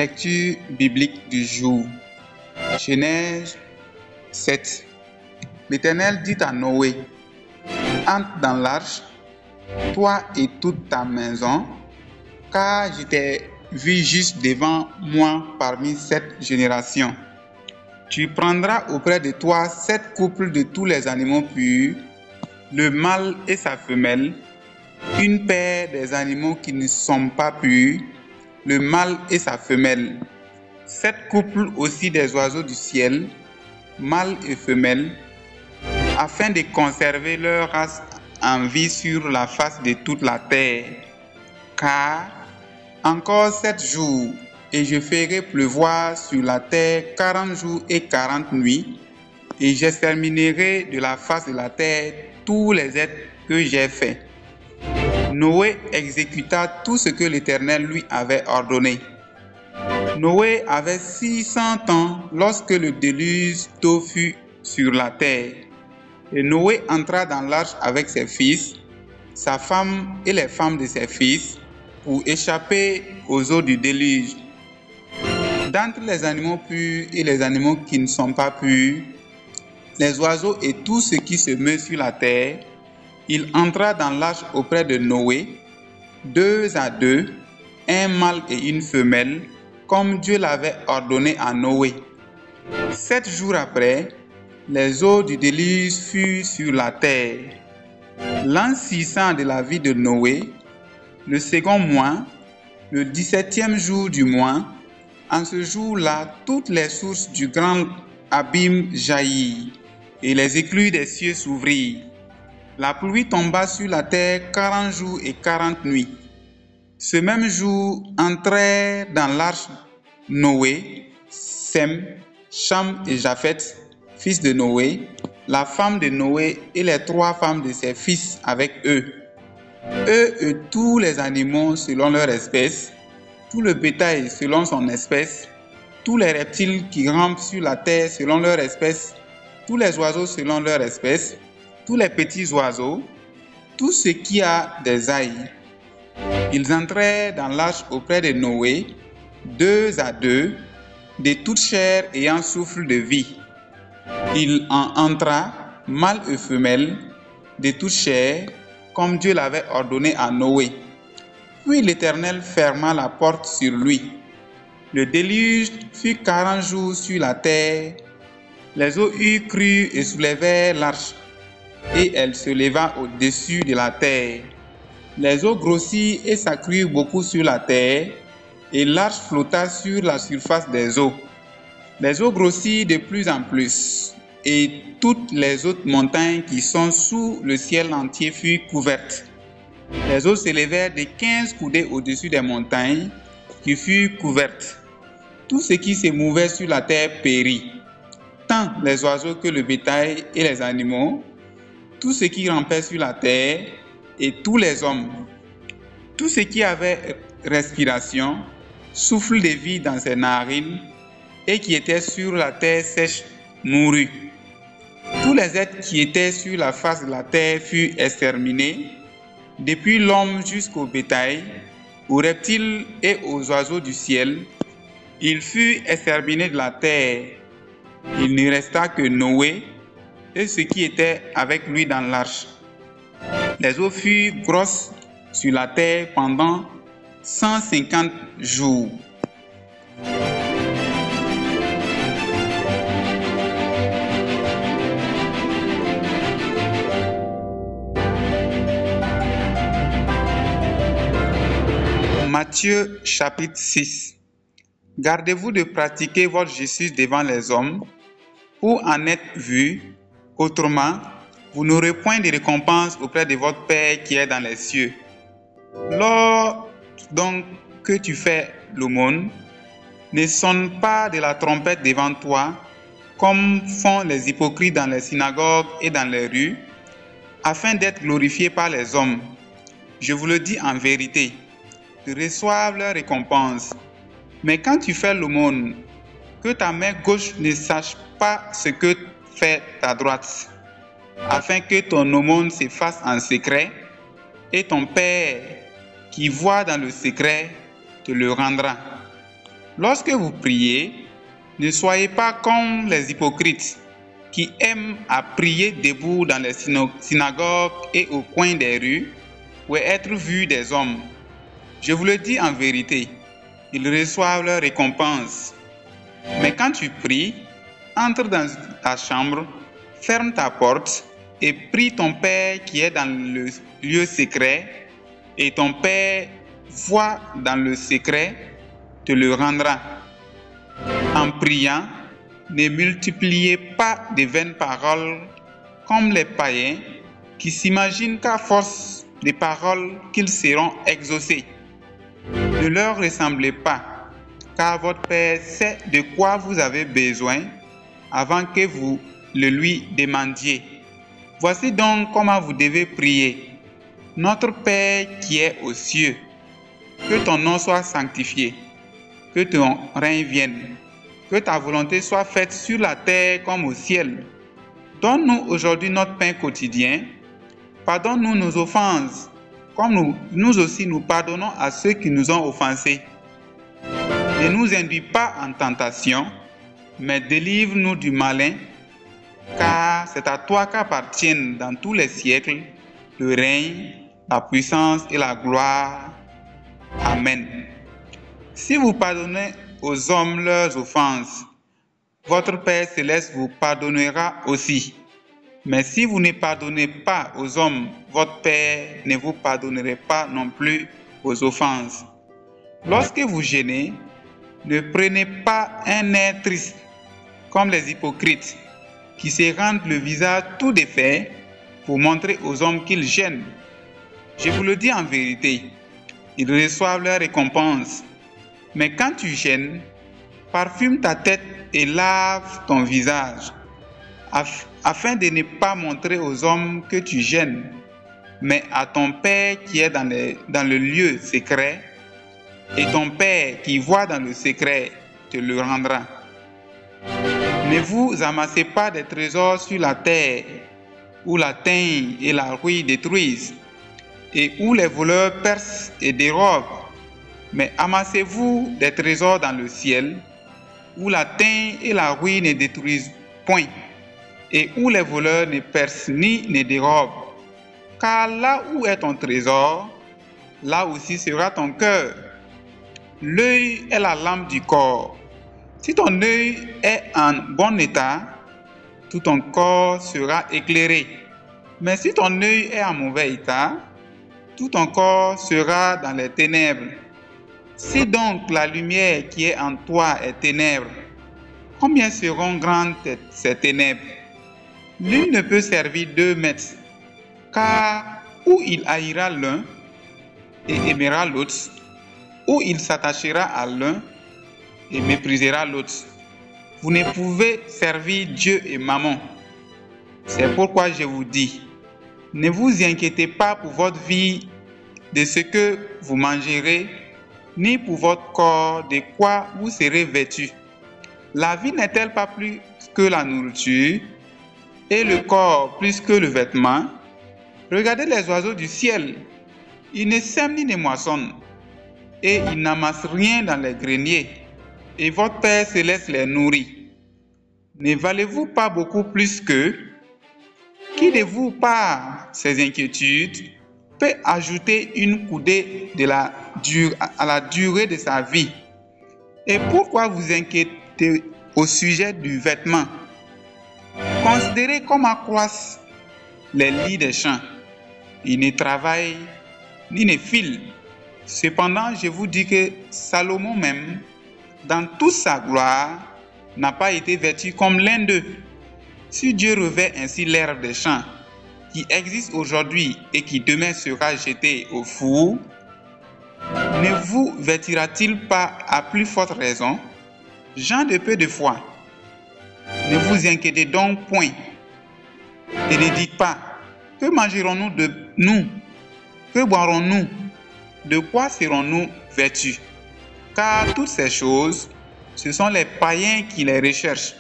Lecture biblique du jour. Genèse 7. L'Éternel dit à Noé: entre dans l'arche, toi et toute ta maison, car je t'ai vu juste devant moi parmi cette génération. Tu prendras auprès de toi 7 couples de tous les animaux purs, le mâle et sa femelle, une paire des animaux qui ne sont pas purs, le mâle et sa femelle, 7 couples aussi des oiseaux du ciel, mâles et femelles, afin de conserver leur race en vie sur la face de toute la terre. Car encore 7 jours, et je ferai pleuvoir sur la terre 40 jours et 40 nuits, et j'exterminerai de la face de la terre tous les êtres que j'ai faits. Noé exécuta tout ce que l'Éternel lui avait ordonné. Noé avait 600 ans lorsque le déluge d'eau fut sur la terre. Et Noé entra dans l'arche avec ses fils, sa femme et les femmes de ses fils, pour échapper aux eaux du déluge. D'entre les animaux purs et les animaux qui ne sont pas purs, les oiseaux et tout ce qui se meut sur la terre, il entra dans l'arche auprès de Noé, 2 à 2, un mâle et une femelle, comme Dieu l'avait ordonné à Noé. 7 jours après, les eaux du déluge furent sur la terre. L'an 600 de la vie de Noé, le second mois, le 17e jour du mois, en ce jour-là, toutes les sources du grand abîme jaillirent, et les écluses des cieux s'ouvrirent. La pluie tomba sur la terre 40 jours et 40 nuits. Ce même jour entrèrent dans l'arche Noé, Sem, Cham et Japheth, fils de Noé, la femme de Noé et les 3 femmes de ses fils avec eux. Eux et tous les animaux selon leur espèce, tout le bétail selon son espèce, tous les reptiles qui rampent sur la terre selon leur espèce, tous les oiseaux selon leur espèce, tous les petits oiseaux, tout ce qui a des ailes. Ils entrèrent dans l'arche auprès de Noé, 2 à 2, de toute chair ayant souffle de vie. Il en entra, mâle et femelle, de toute chair, comme Dieu l'avait ordonné à Noé. Puis l'Éternel ferma la porte sur lui. Le déluge fut 40 jours sur la terre. Les eaux eurent cru et soulevèrent l'arche, et elle se leva au-dessus de la terre. Les eaux grossirent et s'accrurent beaucoup sur la terre, et l'arche flotta sur la surface des eaux. Les eaux grossirent de plus en plus, et toutes les autres montagnes qui sont sous le ciel entier furent couvertes. Les eaux s'élevèrent de 15 coudées au-dessus des montagnes qui furent couvertes. Tout ce qui se mouvait sur la terre périt, tant les oiseaux que le bétail et les animaux, tout ce qui rampait sur la terre et tous les hommes. Tout ce qui avait respiration, souffle de vie dans ses narines et qui était sur la terre sèche mourut. Tous les êtres qui étaient sur la face de la terre furent exterminés, depuis l'homme jusqu'au bétail, aux reptiles et aux oiseaux du ciel. Ils furent exterminés de la terre. Il ne resta que Noé et ceux qui étaient avec lui dans l'arche. Les eaux furent grosses sur la terre pendant 150 jours. Matthieu chapitre 6. Gardez-vous de pratiquer votre justice devant les hommes pour en être vu, autrement, vous n'aurez point de récompense auprès de votre Père qui est dans les cieux. Lors donc que tu fais l'aumône, ne sonne pas de la trompette devant toi, comme font les hypocrites dans les synagogues et dans les rues, afin d'être glorifiés par les hommes. Je vous le dis en vérité, ils reçoivent leur récompense. Mais quand tu fais l'aumône, que ta main gauche ne sache pas ce que fait ta droite, afin que ton aumône se fasse en secret, et ton Père qui voit dans le secret te le rendra. Lorsque vous priez, ne soyez pas comme les hypocrites qui aiment à prier debout dans les synagogues et au coin des rues ou être vus des hommes. Je vous le dis en vérité, ils reçoivent leur récompense. Mais quand tu pries, entre dans ta chambre, ferme ta porte et prie ton Père qui est dans le lieu secret, et ton Père voit dans le secret, te le rendra. En priant, ne multipliez pas de vaines paroles comme les païens qui s'imaginent qu'à force de paroles qu'ils seront exaucés. Ne leur ressemblez pas, car votre Père sait de quoi vous avez besoin avant que vous le lui demandiez. Voici donc comment vous devez prier. Notre Père qui est aux cieux, que ton nom soit sanctifié, que ton règne vienne, que ta volonté soit faite sur la terre comme au ciel. Donne-nous aujourd'hui notre pain quotidien. Pardonne-nous nos offenses, comme nous aussi nous pardonnons à ceux qui nous ont offensés. Ne nous induis pas en tentation, mais délivre-nous du malin, car c'est à toi qu'appartiennent dans tous les siècles le règne, la puissance et la gloire. Amen. Si vous pardonnez aux hommes leurs offenses, votre Père céleste vous pardonnera aussi. Mais si vous ne pardonnez pas aux hommes, votre Père ne vous pardonnerait pas non plus vos offenses. Lorsque vous jeûnez, ne prenez pas un air triste comme les hypocrites qui se rendent le visage tout défait pour montrer aux hommes qu'ils jeûnent. Je vous le dis en vérité, ils reçoivent leur récompense. Mais quand tu jeûnes, parfume ta tête et lave ton visage, afin de ne pas montrer aux hommes que tu jeûnes, mais à ton Père qui est dans le lieu secret, et ton Père qui voit dans le secret te le rendra. Ne vous amassez pas des trésors sur la terre, où la teigne et la rouille détruisent, et où les voleurs percent et dérobent, mais amassez-vous des trésors dans le ciel, où la teigne et la rouille ne détruisent point, et où les voleurs ne percent ni ne dérobent. Car là où est ton trésor, là aussi sera ton cœur. L'œil est la lampe du corps. Si ton œil est en bon état, tout ton corps sera éclairé. Mais si ton œil est en mauvais état, tout ton corps sera dans les ténèbres. Si donc la lumière qui est en toi est ténèbres, combien seront grandes ces ténèbres? L'une ne peut servir deux maîtres, car ou il haïra l'un et aimera l'autre, ou il s'attachera à l'un et méprisera l'autre. Vous ne pouvez servir Dieu et Mammon. C'est pourquoi je vous dis, ne vous inquiétez pas pour votre vie de ce que vous mangerez, ni pour votre corps de quoi vous serez vêtus. La vie n'est-elle pas plus que la nourriture, et le corps plus que le vêtement? Regardez les oiseaux du ciel, ils ne sèment ni ne moissonnent, et ils n'amassent rien dans les greniers, et votre Père céleste les nourrit. Ne valez-vous pas beaucoup plus qu'eux? Qui de vous, par ses inquiétudes, peut ajouter une coudée à la durée de sa vie? Et pourquoi vous inquiétez au sujet du vêtement? Considérez comment croissent les lys des champs. Ils ne travaillent ni ne filent. Cependant, je vous dis que Salomon même, dans toute sa gloire, n'a pas été vêtu comme l'un d'eux. Si Dieu revêt ainsi l'herbe des champs, qui existe aujourd'hui et qui demain sera jeté au four, ne vous vêtira-t-il pas à plus forte raison? Gens de peu de foi, ne vous inquiétez donc point, et ne dites pas, que mangerons-nous de nous? Que boirons-nous? De quoi serons-nous vêtus? Car toutes ces choses, ce sont les païens qui les recherchent.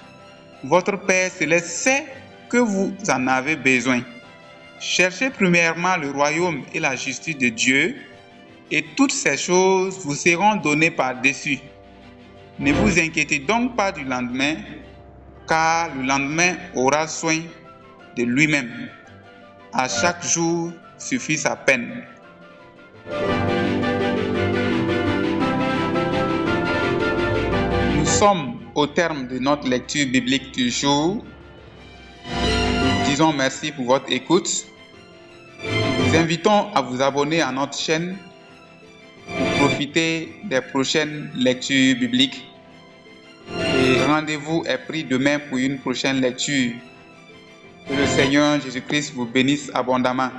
Votre Père céleste sait que vous en avez besoin. Cherchez premièrement le royaume et la justice de Dieu, et toutes ces choses vous seront données par-dessus. Ne vous inquiétez donc pas du lendemain, car le lendemain aura soin de lui-même. À chaque jour suffit sa peine. Nous sommes au terme de notre lecture biblique du jour. Nous disons merci pour votre écoute. Nous vous invitons à vous abonner à notre chaîne pour profiter des prochaines lectures bibliques. Et rendez-vous est pris demain pour une prochaine lecture. Que le Seigneur Jésus-Christ vous bénisse abondamment.